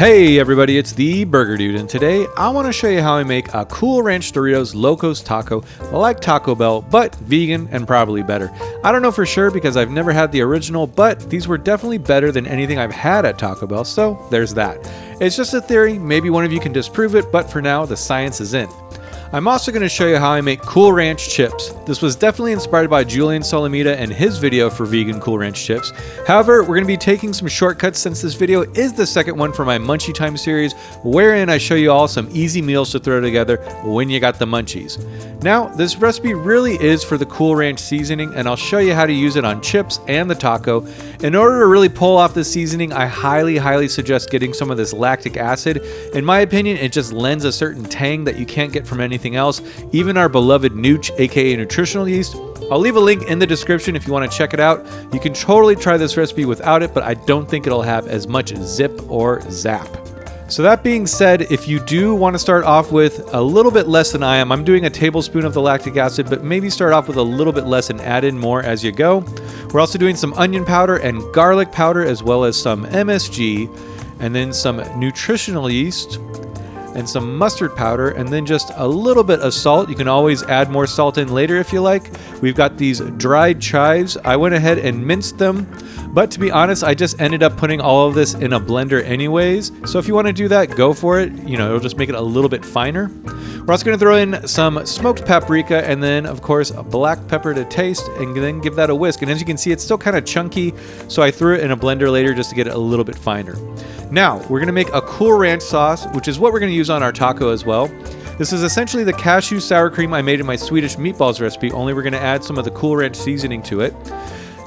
Hey everybody, it's the Burger Dude, and today I want to show you how I make a Cool Ranch Doritos Locos taco like Taco Bell, but vegan and probably better. I don't know for sure because I've never had the original, but these were definitely better than anything I've had at Taco Bell, so there's that. It's just a theory, maybe one of you can disprove it, but for now the science is in. I'm also going to show you how I make Cool Ranch chips. This was definitely inspired by Julian Solomita and his video for vegan Cool Ranch chips. However, we're going to be taking some shortcuts since this video is the second one for my Munchie Time series, wherein I show you all some easy meals to throw together when you got the munchies. Now, this recipe really is for the Cool Ranch seasoning, and I'll show you how to use it on chips and the taco. In order to really pull off this seasoning, I highly suggest getting some of this lactic acid. In my opinion, it just lends a certain tang that you can't get from anything else, even our beloved Nooch, aka nutritional yeast. I'll leave a link in the description if you want to check it out. You can totally try this recipe without it, but I don't think it'll have as much zip or zap. So that being said, if you do want to start off with a little bit less than I am, I'm doing a tablespoon of the lactic acid, but maybe start off with a little bit less and add in more as you go. We're also doing some onion powder and garlic powder, as well as some MSG, and then some nutritional yeast, and some mustard powder, and then just a little bit of salt. You can always add more salt in later if you like. We've got these dried chives. I went ahead and minced them, but to be honest, I just ended up putting all of this in a blender anyways. So if you want to do that, go for it. You know, it'll just make it a little bit finer. We're also going to throw in some smoked paprika, and then of course a black pepper to taste, and then give that a whisk. And as you can see, it's still kind of chunky, so I threw it in a blender later just to get it a little bit finer. Now we're going to make a Cool Ranch sauce, which is what we're going to use on our taco as well. This is essentially the cashew sour cream I made in my Swedish meatballs recipe, only we're going to add some of the Cool Ranch seasoning to it.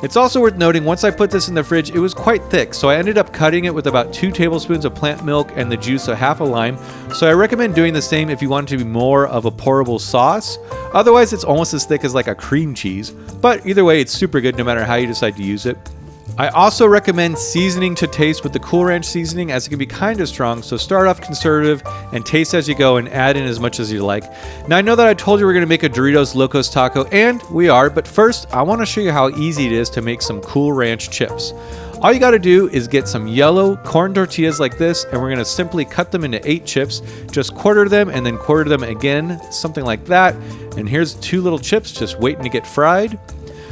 It's also worth noting, once I put this in the fridge, it was quite thick, so I ended up cutting it with about 2 tablespoons of plant milk and the juice of half a lime. So I recommend doing the same if you want it to be more of a pourable sauce. Otherwise, it's almost as thick as like a cream cheese, but either way, it's super good no matter how you decide to use it. I also recommend seasoning to taste with the Cool Ranch seasoning, as it can be kind of strong, so start off conservative and taste as you go and add in as much as you like. Now I know that I told you we're going to make a Doritos Locos taco, and we are, but first I want to show you how easy it is to make some Cool Ranch chips. All you got to do is get some yellow corn tortillas like this, and we're going to simply cut them into 8 chips. Just quarter them and then quarter them again, something like that. And here's 2 little chips just waiting to get fried.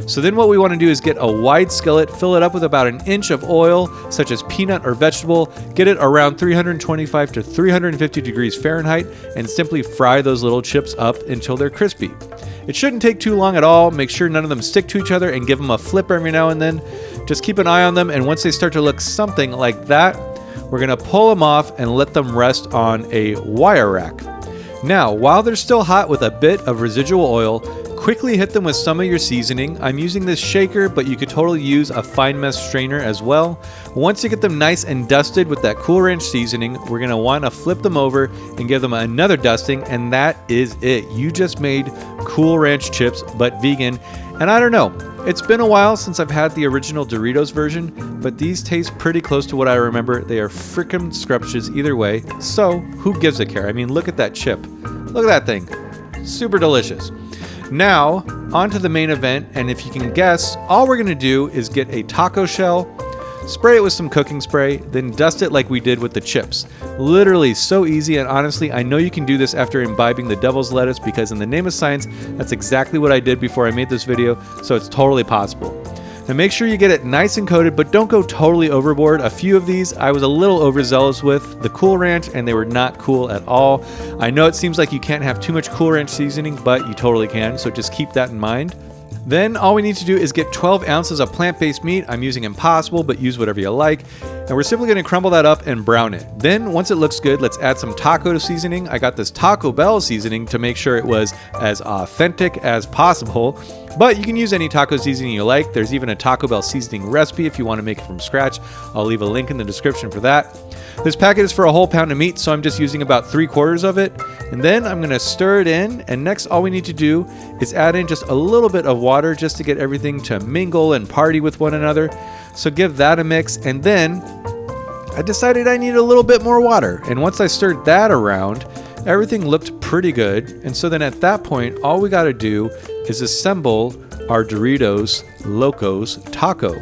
So then what we want to do is get a wide skillet, fill it up with about 1 inch of oil, such as peanut or vegetable, get it around 325 to 350 degrees Fahrenheit, and simply fry those little chips up until they're crispy. It shouldn't take too long at all. Make sure none of them stick to each other and give them a flip every now and then. Just keep an eye on them, and once they start to look something like that, we're going to pull them off and let them rest on a wire rack. Now, while they're still hot with a bit of residual oil, quickly hit them with some of your seasoning. I'm using this shaker, but you could totally use a fine mesh strainer as well. Once you get them nice and dusted with that Cool Ranch seasoning, we're going to want to flip them over and give them another dusting, and that is it. You just made Cool Ranch chips, but vegan. And I don't know, it's been a while since I've had the original Doritos version, but these taste pretty close to what I remember. They are frickin' scrumptious either way, so who gives a care? I mean, look at that chip. Look at that thing. Super delicious. Now, on to the main event, and if you can guess, all we're going to do is get a taco shell, spray it with some cooking spray, then dust it like we did with the chips. Literally so easy, and honestly, I know you can do this after imbibing the devil's lettuce, because in the name of science, that's exactly what I did before I made this video, so it's totally possible. Now make sure you get it nice and coated, but don't go totally overboard. A few of these I was a little overzealous with the Cool Ranch, and they were not cool at all. I know it seems like you can't have too much Cool Ranch seasoning, but you totally can, so just keep that in mind. Then all we need to do is get 12 ounces of plant-based meat. I'm using Impossible, but use whatever you like. And we're simply going to crumble that up and brown it. Then once it looks good, let's add some taco seasoning. I got this Taco Bell seasoning to make sure it was as authentic as possible. But you can use any taco seasoning you like. There's even a Taco Bell seasoning recipe if you want to make it from scratch. I'll leave a link in the description for that. This packet is for a whole pound of meat, so I'm just using about 3/4 of it. And then I'm going to stir it in, and next all we need to do is add in just a little bit of water just to get everything to mingle and party with one another. So give that a mix, and then I decided I needed a little bit more water. And once I stirred that around, everything looked pretty good. And so then at that point, all we got to do is assemble our Doritos Locos taco.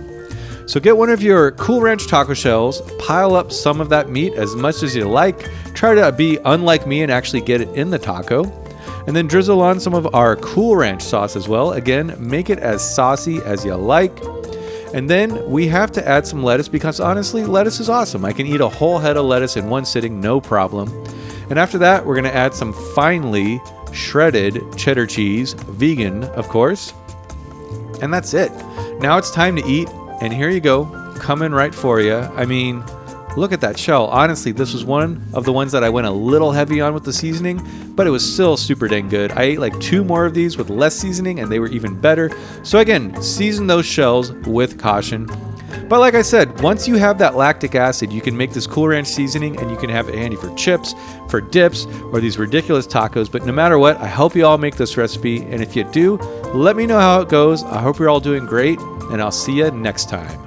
So get one of your Cool Ranch taco shells, pile up some of that meat as much as you like, try to be unlike me and actually get it in the taco, and then drizzle on some of our Cool Ranch sauce as well. Again, make it as saucy as you like. And then we have to add some lettuce because honestly, lettuce is awesome. I can eat a whole head of lettuce in one sitting, no problem. And after that, we're gonna add some finely shredded cheddar cheese, vegan, of course. And that's it. Now it's time to eat, and here you go, coming right for you. I mean, look at that shell. Honestly, this was one of the ones that I went a little heavy on with the seasoning, but it was still super dang good. I ate like 2 more of these with less seasoning, and they were even better. So again, season those shells with caution. But like I said, once you have that lactic acid, you can make this Cool Ranch seasoning, and you can have it handy for chips, for dips, or these ridiculous tacos. But no matter what, I hope you all make this recipe, and if you do, let me know how it goes. I hope you're all doing great, and I'll see you next time.